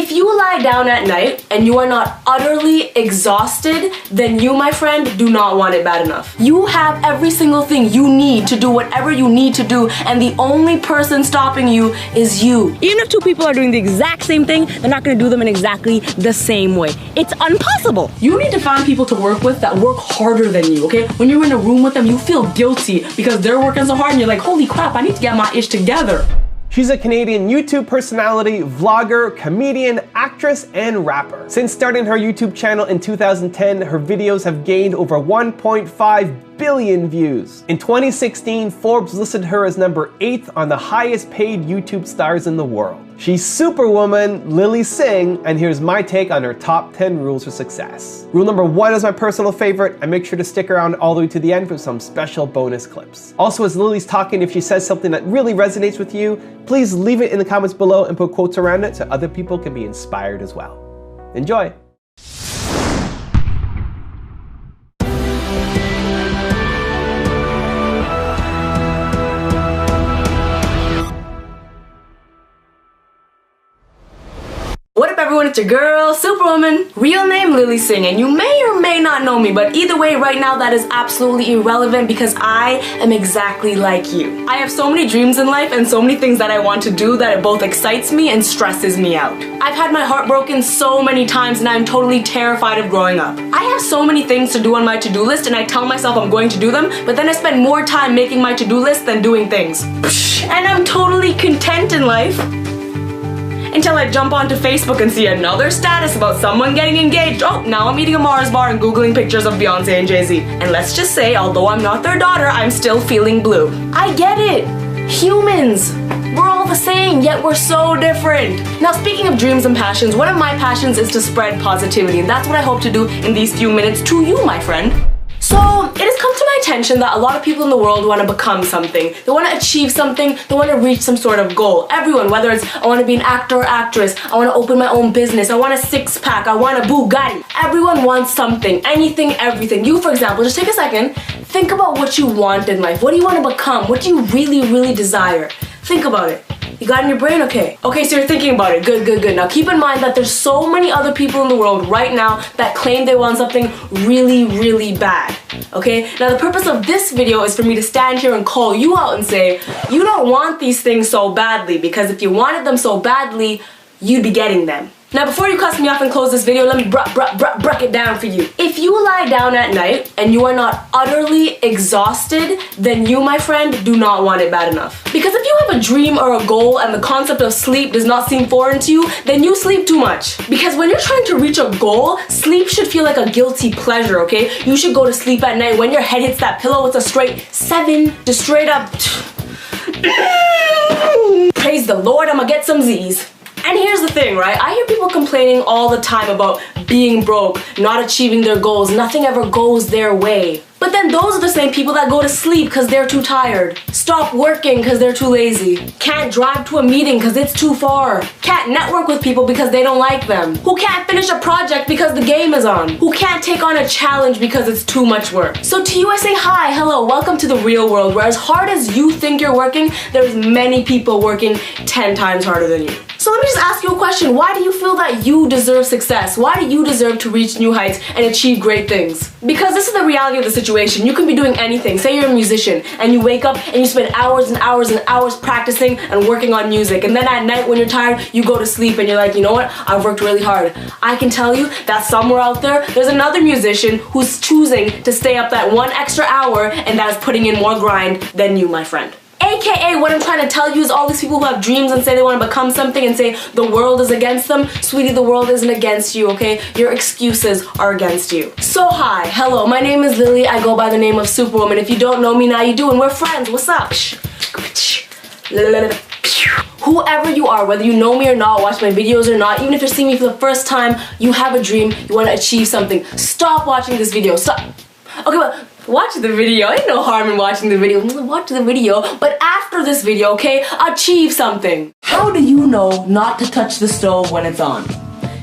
If you lie down at night and you are not utterly exhausted, then you, my friend, do not want it bad enough. You have every single thing you need to do whatever you need to do, and the only person stopping you is you. Even if two people are doing the exact same thing, they're not gonna do them in exactly the same way. It's impossible. You need to find people to work with that work harder than you, okay? When you're in a room with them, you feel guilty because they're working so hard and you're like, holy crap, I need to get my ish together. She's a Canadian YouTube personality, vlogger, comedian, actress, and rapper. Since starting her YouTube channel in 2010, her videos have gained over 1.5 billion views. In 2016, Forbes listed her as number 8 on the highest paid YouTube stars in the world. She's Superwoman Lilly Singh, and here's my take on her top 10 rules for success. Rule number 1 is my personal favorite, and make sure to stick around all the way to the end for some special bonus clips. Also, as Lily's talking, if she says something that really resonates with you, please leave it in the comments below and put quotes around it so other people can be inspired as well. Enjoy! What up everyone, it's your girl, Superwoman. Real name Lilly Singh, and you may or may not know me, but either way right now that is absolutely irrelevant because I am exactly like you. I have so many dreams in life and so many things that I want to do that it both excites me and stresses me out. I've had my heart broken so many times and I'm totally terrified of growing up. I have so many things to do on my to-do list and I tell myself I'm going to do them, but then I spend more time making my to-do list than doing things. And I'm totally content in life. Until I jump onto Facebook and see another status about someone getting engaged. Oh, now I'm eating a Mars bar and Googling pictures of Beyonce and Jay-Z. And let's just say, although I'm not their daughter, I'm still feeling blue. I get it. Humans. We're all the same, yet we're so different. Now, speaking of dreams and passions, one of my passions is to spread positivity, and that's what I hope to do in these few minutes to you, my friend. So, it has come to my attention that a lot of people in the world want to become something. They want to achieve something, they want to reach some sort of goal. Everyone, whether it's I want to be an actor or actress, I want to open my own business, I want a six-pack, I want a Bugatti. Everyone wants something, anything, everything. You, for example, just take a second, think about what you want in life. What do you want to become? What do you really, really desire? Think about it. You got it in your brain? Okay. Okay, so you're thinking about it. Good, good, good. Now keep in mind that there's so many other people in the world right now that claim they want something really, really bad. Okay? Now the purpose of this video is for me to stand here and call you out and say, you don't want these things so badly, because if you wanted them so badly, you'd be getting them. Now before you cuss me off and close this video, let me break it down for you. If you lie down at night and you are not utterly exhausted, then you, my friend, do not want it bad enough. Because if you have a dream or a goal and the concept of sleep does not seem foreign to you, then you sleep too much. Because when you're trying to reach a goal, sleep should feel like a guilty pleasure, okay? You should go to sleep at night. When your head hits that pillow, it's a straight 7, just straight up. Praise the Lord, I'ma get some Z's. And here's the thing, right? I hear people complaining all the time about being broke, not achieving their goals, nothing ever goes their way. But then those are the same people that go to sleep because they're too tired, stop working because they're too lazy, can't drive to a meeting because it's too far, can't network with people because they don't like them, who can't finish a project because the game is on, who can't take on a challenge because it's too much work. So to you I say hi, hello, welcome to the real world, where as hard as you think you're working, there's many people working 10 times harder than you. So let me just ask you a question. Why do you feel that you deserve success? Why do you deserve to reach new heights and achieve great things? Because this is the reality of the situation. You can be doing anything. Say you're a musician and you wake up and you spend hours and hours and hours practicing and working on music. And then at night when you're tired, you go to sleep and you're like, you know what? I've worked really hard. I can tell you that somewhere out there's another musician who's choosing to stay up that 1 extra hour, and that is putting in more grind than you, my friend. AKA, what I'm trying to tell you is all these people who have dreams and say they want to become something and say the world is against them. Sweetie, the world isn't against you, okay? Your excuses are against you. So hi, hello, my name is Lilly. I go by the name of Superwoman. If you don't know me, now you do, and we're friends. What's up? Whoever you are, whether you know me or not, watch my videos or not, even if you're seeing me for the first time, you have a dream, you want to achieve something. Stop watching this video. Stop. Okay, but watch the video. Ain't no harm in watching the video. Watch the video, but after this video, okay, achieve something. How do you know not to touch the stove when it's on?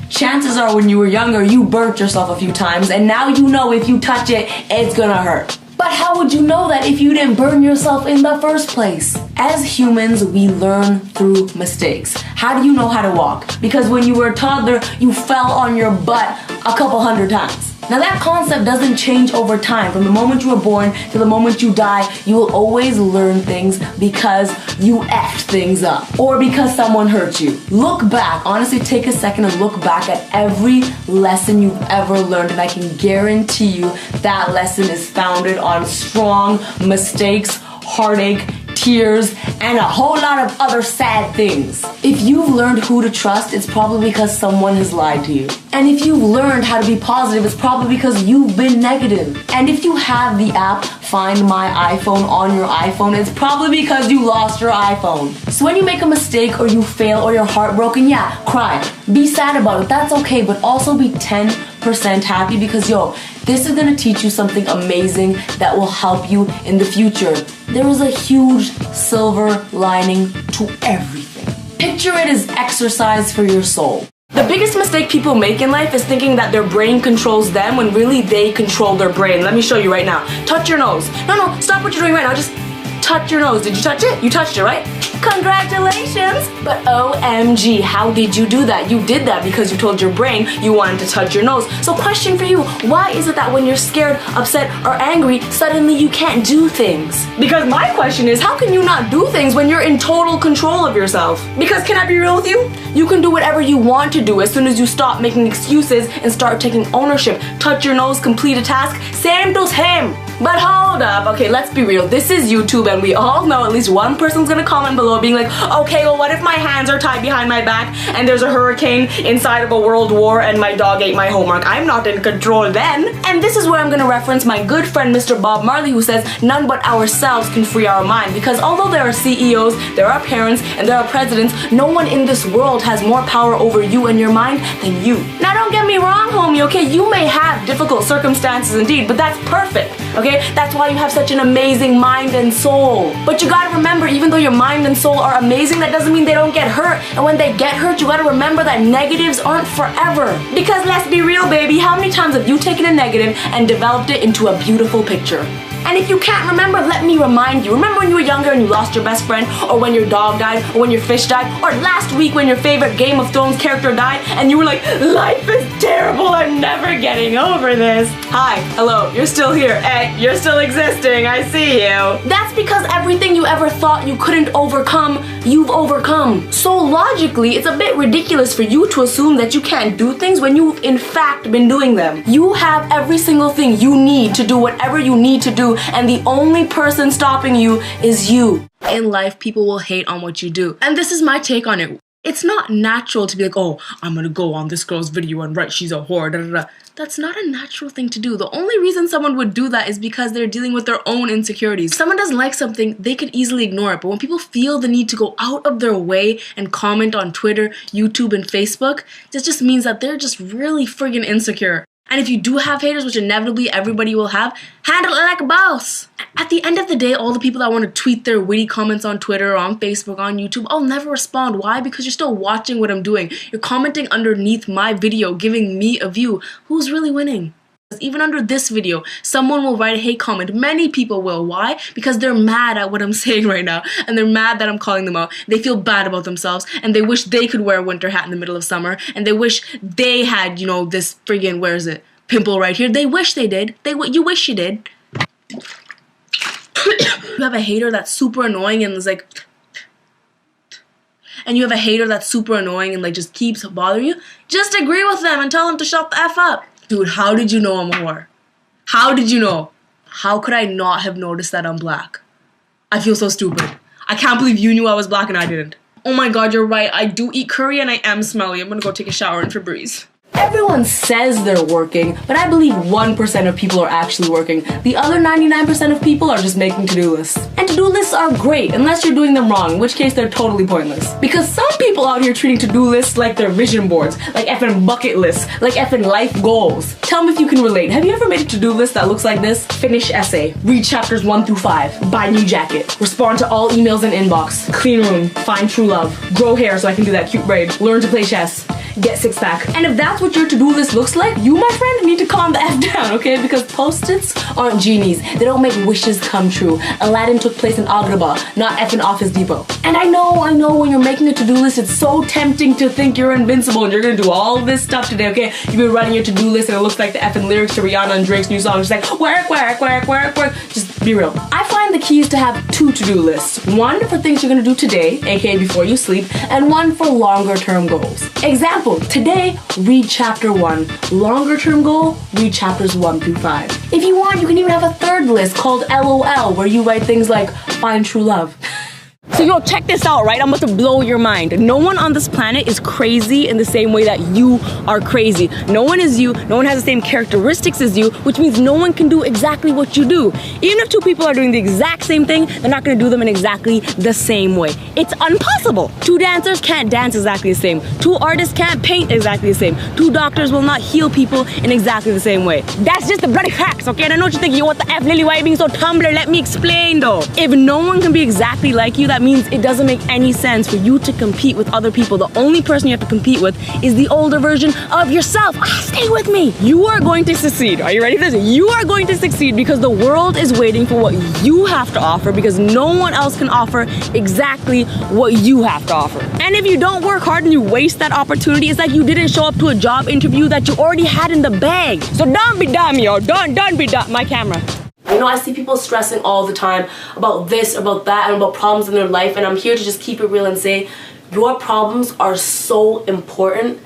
Chances are when you were younger, you burnt yourself a few times, and now you know if you touch it, it's gonna hurt. But how would you know that if you didn't burn yourself in the first place? As humans, we learn through mistakes. How do you know how to walk? Because when you were a toddler, you fell on your butt a couple hundred times. Now that concept doesn't change over time. From the moment you were born to the moment you die, you will always learn things because you effed things up or because someone hurt you. Look back, honestly take a second and look back at every lesson you've ever learned, and I can guarantee you that lesson is founded on strong mistakes, heartache, tears, and a whole lot of other sad things. If you've learned who to trust, it's probably because someone has lied to you. And if you've learned how to be positive, it's probably because you've been negative. And if you have the app Find My iPhone on your iPhone, it's probably because you lost your iPhone. So when you make a mistake or you fail or you're heartbroken, yeah, cry. Be sad about it, that's okay, but also be 10% happy because this is gonna teach you something amazing that will help you in the future. There is a huge silver lining to everything. Picture it as exercise for your soul. The biggest mistake people make in life is thinking that their brain controls them when really they control their brain. Let me show you right now. Touch your nose. No, stop what you're doing right now. Just touch your nose. Did you touch it? You touched it, right? Congratulations! But OMG, how did you do that? You did that because you told your brain you wanted to touch your nose. So question for you, why is it that when you're scared, upset, or angry, suddenly you can't do things? Because my question is, how can you not do things when you're in total control of yourself? Because can I be real with you? You can do whatever you want to do as soon as you stop making excuses and start taking ownership. Touch your nose, complete a task, same to same. But hold up, okay, let's be real. This is YouTube and we all know at least one person's gonna comment below being like, okay, well what if my hands are tied behind my back and there's a hurricane inside of a world war and my dog ate my homework? I'm not in control then. And this is where I'm gonna reference my good friend Mr. Bob Marley, who says none but ourselves can free our mind, because although there are CEOs, there are parents, and there are presidents, no one in this world has more power over you and your mind than you. Now don't get me wrong, homie, okay? You may have difficult circumstances indeed, but that's perfect, okay? That's why you have such an amazing mind and soul. But you gotta remember, even though your mind and soul are amazing, that doesn't mean they don't get hurt. And when they get hurt, you gotta remember that negatives aren't forever. Because let's be real, baby, how many times have you taken a negative and developed it into a beautiful picture? And if you can't remember, let me remind you. Remember when you were younger and you lost your best friend, or when your dog died, or when your fish died, or last week when your favorite Game of Thrones character died and you were like, life is terrible, I'm never getting over this. Hi, hello, you're still here. Hey, you're still existing, I see you. That's because everything you ever thought you couldn't overcome, you've overcome. So logically, it's a bit ridiculous for you to assume that you can't do things when you've in fact been doing them. You have every single thing you need to do whatever you need to do, and the only person stopping you is you. In life, people will hate on what you do. And this is my take on it. It's not natural to be like, oh, I'm gonna go on this girl's video and write she's a whore, da da da. That's not a natural thing to do. The only reason someone would do that is because they're dealing with their own insecurities. If someone doesn't like something, they could easily ignore it. But when people feel the need to go out of their way and comment on Twitter, YouTube, and Facebook, this just means that they're just really friggin' insecure. And if you do have haters, which inevitably everybody will have, handle it like a boss. At the end of the day, all the people that want to tweet their witty comments on Twitter, on Facebook, on YouTube, I'll never respond. Why? Because you're still watching what I'm doing. You're commenting underneath my video, giving me a view. Who's really winning? Even under this video, someone will write a hate comment. Many people will. Why? Because they're mad at what I'm saying right now, and they're mad that I'm calling them out. They feel bad about themselves, and they wish they could wear a winter hat in the middle of summer, and they wish they had, this friggin', where is it, pimple right here. They wish they did. You wish you did. You have a hater that's super annoying and is like, and you have a hater that's super annoying and like just keeps bothering you, just agree with them and tell them to shut the F up. Dude, how did you know I'm a whore? How did you know? How could I not have noticed that I'm black? I feel so stupid. I can't believe you knew I was black and I didn't. Oh my god, you're right. I do eat curry and I am smelly. I'm gonna go take a shower in Febreze. Everyone says they're working, but I believe 1% of people are actually working. The other 99% of people are just making to-do lists. And to-do lists are great, unless you're doing them wrong, in which case they're totally pointless. Because some people out here treating to-do lists like they're vision boards, like effing bucket lists, like effing life goals. Tell me if you can relate. Have you ever made a to-do list that looks like this? Finish essay, read chapters 1 through 5, buy new jacket, respond to all emails in inbox, clean room, find true love, grow hair so I can do that cute braid, learn to play chess, get six pack. And if that's what your to-do list looks like, you, my friend, need to calm the F down, okay? Because Post-its aren't genies. They don't make wishes come true. Aladdin took place in Agrabah, not effing Office Depot. And I know when you're making a to-do list, it's so tempting to think you're invincible and you're gonna do all this stuff today, okay? You've been writing your to-do list and it looks like the effing lyrics to Rihanna and Drake's new song. Just like, work, work, work, work, work. Just be real. I find the key is to have 2 to-do lists. One for things you're gonna do today, aka before you sleep, and one for longer term goals. Example, today, read chapter 1. Longer term goal, read chapters 1 through 5. If you want, you can even have a 3rd list called LOL, where you write things like, find true love. So yo, check this out, right? I'm about to blow your mind. No one on this planet is crazy in the same way that you are crazy. No one is you, no one has the same characteristics as you, which means no one can do exactly what you do. Even if 2 people are doing the exact same thing, they're not gonna do them in exactly the same way. It's impossible. 2 dancers can't dance exactly the same. 2 artists can't paint exactly the same. 2 doctors will not heal people in exactly the same way. That's just the bloody facts, okay? And I know what you're thinking, what the F, Lily, why are you being so Tumblr? Let me explain though. If no one can be exactly like you, that means it doesn't make any sense for you to compete with other people. The only person you have to compete with is the older version of yourself. Stay with me. You are going to succeed. Are you ready for this? You are going to succeed because the world is waiting for what you have to offer, because no one else can offer exactly what you have to offer. And if you don't work hard and you waste that opportunity, it's like you didn't show up to a job interview that you already had in the bag. So don't be dumb, yo. Don't be dumb. My camera. You know, I see people stressing all the time about this, about that, and about problems in their life, and I'm here to just keep it real and say, your problems are so important,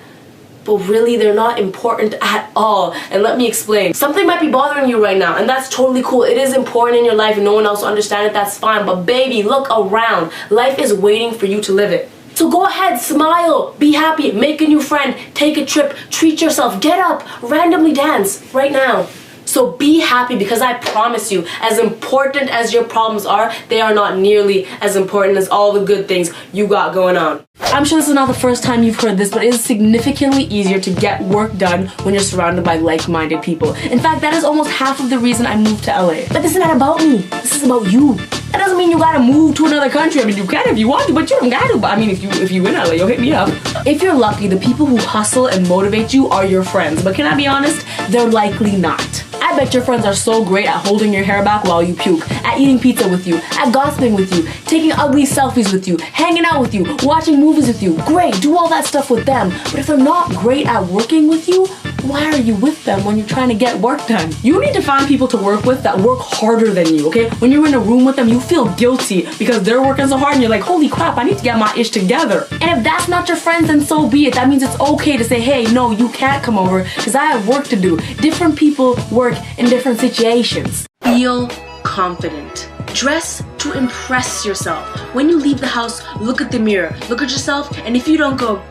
but really they're not important at all. And let me explain. Something might be bothering you right now, and that's totally cool. It is important in your life and no one else will understand it, that's fine. But baby, look around. Life is waiting for you to live it. So go ahead, smile, be happy, make a new friend, take a trip, treat yourself, get up, randomly dance right now. So be happy, because I promise you, as important as your problems are, they are not nearly as important as all the good things you got going on. I'm sure this is not the first time you've heard this, but it is significantly easier to get work done when you're surrounded by like-minded people. In fact, that is almost half of the reason I moved to LA. But this is not about me. This is about you. That doesn't mean you gotta move to another country. I mean, you can if you want to, but you don't gotta. But I mean, if you in LA, you'll hit me up. If you're lucky, the people who hustle and motivate you are your friends. But can I be honest? They're likely not. I bet your friends are so great at holding your hair back while you puke, at eating pizza with you, at gossiping with you, taking ugly selfies with you, hanging out with you, watching movies with you. Great, do all that stuff with them. But if they're not great at working with you, why are you with them when you're trying to get work done? You need to find people to work with that work harder than you, okay? When you're in a room with them, you feel guilty because they're working so hard and you're like, holy crap, I need to get my ish together. And if that's not your friends, then so be it. That means it's okay to say, hey, no, you can't come over because I have work to do. Different people work in different situations. Feel confident. Dress to impress yourself. When you leave the house, look at the mirror, look at yourself, and if you don't go,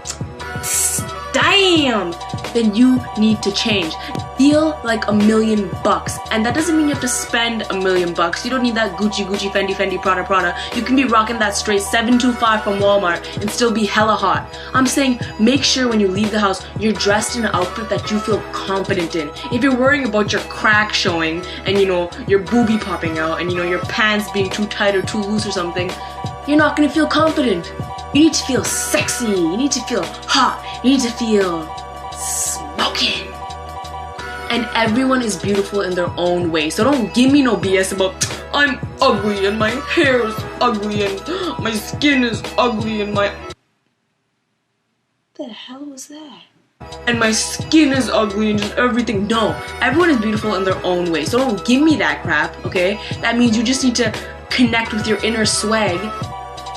damn, then you need to change. Feel like $1,000,000. And that doesn't mean you have to spend $1,000,000. You don't need that Gucci, Fendi, Prada. You can be rocking that straight 725 from Walmart and still be hella hot. I'm saying make sure when you leave the house, you're dressed in an outfit that you feel confident in. If you're worrying about your crack showing and your boobie popping out and your pants being too tight or too loose or something, you're not gonna feel confident. You need to feel sexy. You need to feel hot. You need to feel smoking. And everyone is beautiful in their own way. So don't give me no BS about I'm ugly and my hair is ugly and my skin is ugly and my... What the hell was that? And my skin is ugly and just everything. No, everyone is beautiful in their own way. So don't give me that crap, okay? That means you just need to connect with your inner swag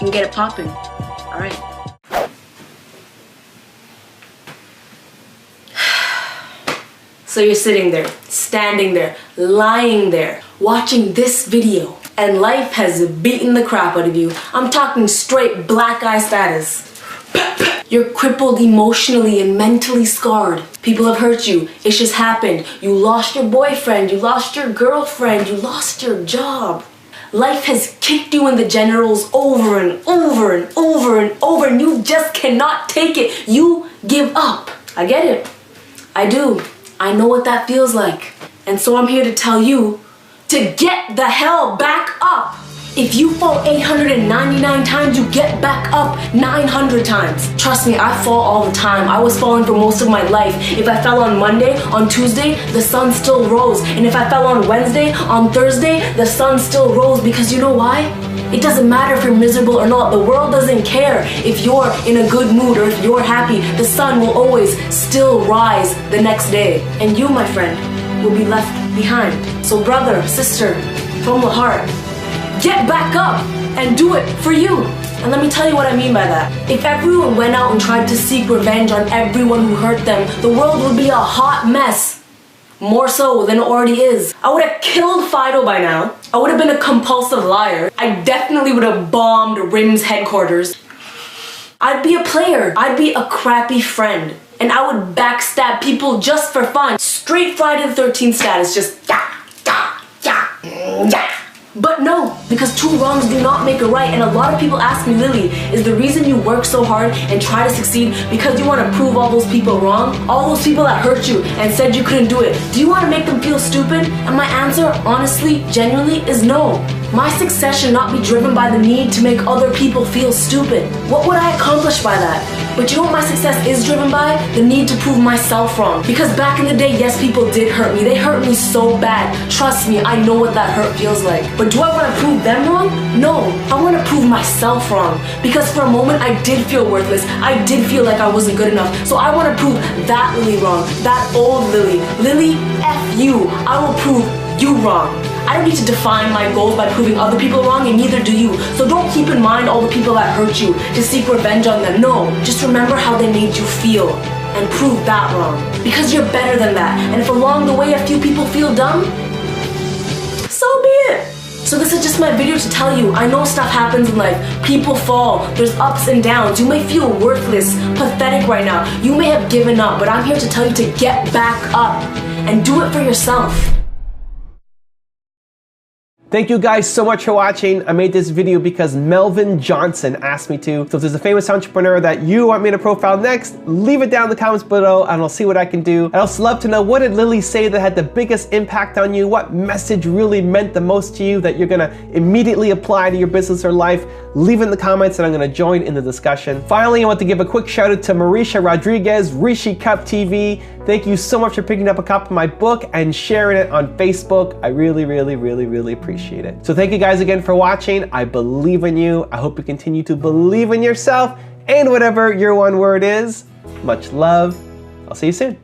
and get it popping. Alright. So you're sitting there, standing there, lying there, watching this video, and life has beaten the crap out of you. I'm talking straight black eye status. You're crippled emotionally and mentally scarred. People have hurt you. It's just happened. You lost your boyfriend, you lost your girlfriend, you lost your job. Life has kicked you in the genitals over and over and over and over, and you just cannot take it. You give up. I get it. I do. I know what that feels like. And so I'm here to tell you to get the hell back up. If you fall 899 times, you get back up 900 times. Trust me, I fall all the time. I was falling for most of my life. If I fell on Monday, on Tuesday, the sun still rose. And if I fell on Wednesday, on Thursday, the sun still rose. Because you know why? It doesn't matter if you're miserable or not. The world doesn't care if you're in a good mood or if you're happy. The sun will always still rise the next day. And you, my friend, will be left behind. So brother, sister, from the heart, get back up and do it for you. And let me tell you what I mean by that. If everyone went out and tried to seek revenge on everyone who hurt them, the world would be a hot mess. More so than it already is. I would have killed Fido by now. I would have been a compulsive liar. I definitely would have bombed RIM's headquarters. I'd be a player. I'd be a crappy friend. And I would backstab people just for fun. Straight Friday the 13th status, just yeah. But no, because two wrongs do not make a right. And a lot of people ask me, Lily, is the reason you work so hard and try to succeed because you want to prove all those people wrong? All those people that hurt you and said you couldn't do it, do you want to make them feel stupid? And my answer, honestly, genuinely, is no. My success should not be driven by the need to make other people feel stupid. What would I accomplish by that? But you know what my success is driven by? The need to prove myself wrong. Because back in the day, yes, people did hurt me. They hurt me so bad. Trust me, I know what that hurt feels like. But do I want to prove them wrong? No, I want to prove myself wrong. Because for a moment, I did feel worthless. I did feel like I wasn't good enough. So I want to prove that Lily wrong. That old Lily. Lily, F you. I will prove you wrong. I don't need to define my goals by proving other people wrong, and neither do you. So don't keep in mind all the people that hurt you to seek revenge on them. No, just remember how they made you feel and prove that wrong. Because you're better than that. And if along the way a few people feel dumb, so be it. So this is just my video to tell you, I know stuff happens in life. People fall, there's ups and downs. You may feel worthless, pathetic right now. You may have given up, but I'm here to tell you to get back up and do it for yourself. Thank you guys so much for watching. I made this video because Melvin Johnson asked me to. So if there's a famous entrepreneur that you want me to profile next, leave it down in the comments below and I'll see what I can do. I'd also love to know, what did Lily say that had the biggest impact on you? What message really meant the most to you that you're gonna immediately apply to your business or life? Leave it in the comments and I'm gonna join in the discussion. Finally, I want to give a quick shout out to Marisha Rodriguez, Rishi Cup TV. Thank you so much for picking up a copy of my book and sharing it on Facebook. I really appreciate it. So thank you guys again for watching. I believe in you. I hope you continue to believe in yourself and whatever your one word is. Much love. I'll see you soon.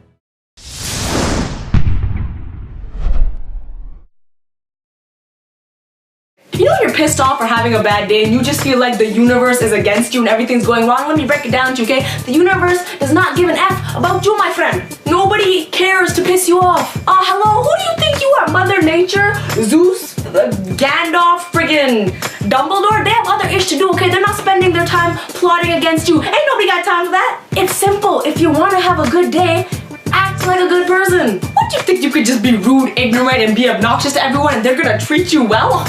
You know when you're pissed off or having a bad day and you just feel like the universe is against you and everything's going wrong? Let me break it down to you, okay? The universe does not give an F about you, my friend. Nobody cares to piss you off. Hello, who do you think you are? Mother Nature? Zeus? Gandalf? Friggin' Dumbledore? They have other ish to do, okay? They're not spending their time plotting against you. Ain't nobody got time for that. It's simple. If you want to have a good day, act like a good person. What do you think, you could just be rude, ignorant, and be obnoxious to everyone and they're gonna treat you well?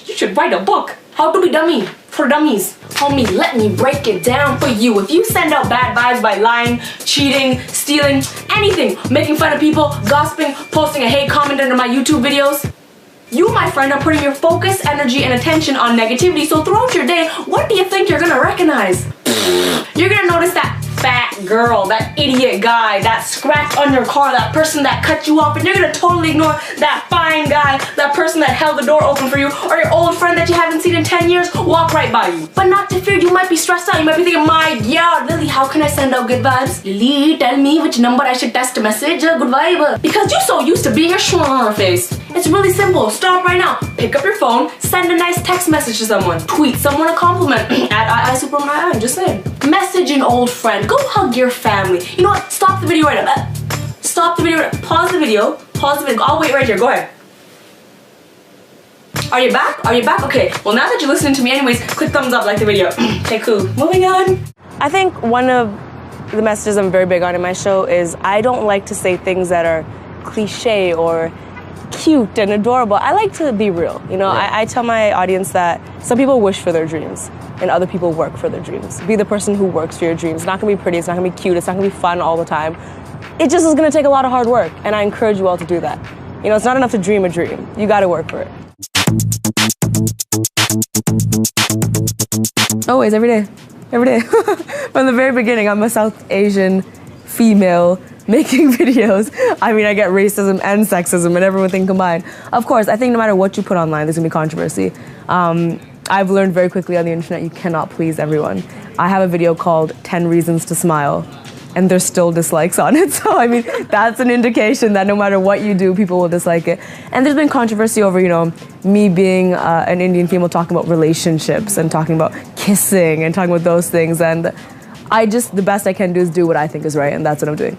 You should write a book. How to be dummy for dummies. Homie, let me break it down for you. If you send out bad vibes by lying, cheating, stealing, anything, making fun of people, gossiping, posting a hate comment under my YouTube videos, you, my friend, are putting your focus, energy, and attention on negativity. So throughout your day, what do you think you're gonna recognize? You're gonna notice that fat girl, that idiot guy, that scratch on your car, that person that cut you off, and you're gonna totally ignore that fine guy, that person that held the door open for you, or your old friend that you haven't seen in 10 years walk right by you. But not to fear, you might be stressed out. You might be thinking, my God, Lily, how can I send out good vibes? Lily, tell me which number I should text a message, a good vibe. Because you're so used to being a schwa face. It's really simple. Stop right now. Pick up your phone, send a nice text message to someone, tweet someone a compliment, at Superman, I'm just saying. Message an old friend. Go hug your family. You know what? Stop the video right now. Stop the video right now. Pause the video. Pause the video. I'll wait right here. Go ahead. Are you back? Are you back? Okay. Well, now that you're listening to me anyways, click thumbs up, like the video. Okay, cool. Moving on. I think one of the messages I'm very big on in my show is I don't like to say things that are cliche or cute and adorable. I like to be real. You know, I tell my audience that some people wish for their dreams and other people work for their dreams. Be the person who works for your dreams. It's not gonna be pretty, it's not gonna be cute, it's not gonna be fun all the time. It just is gonna take a lot of hard work, and I encourage you all to do that. You know, it's not enough to dream a dream. You gotta work for it. always, every day. Every day. From the very beginning, I'm a South Asian female making videos. I mean, I get racism and sexism and everything combined. Of course, I think no matter what you put online, there's gonna be controversy. I've learned very quickly on the internet you cannot please everyone. I have a video called 10 Reasons to Smile, and there's still dislikes on it. So, I mean, that's an indication that no matter what you do, people will dislike it. And there's been controversy over, you know, me being an Indian female talking about relationships and talking about kissing and talking about those things. And the best I can do is do what I think is right, and that's what I'm doing.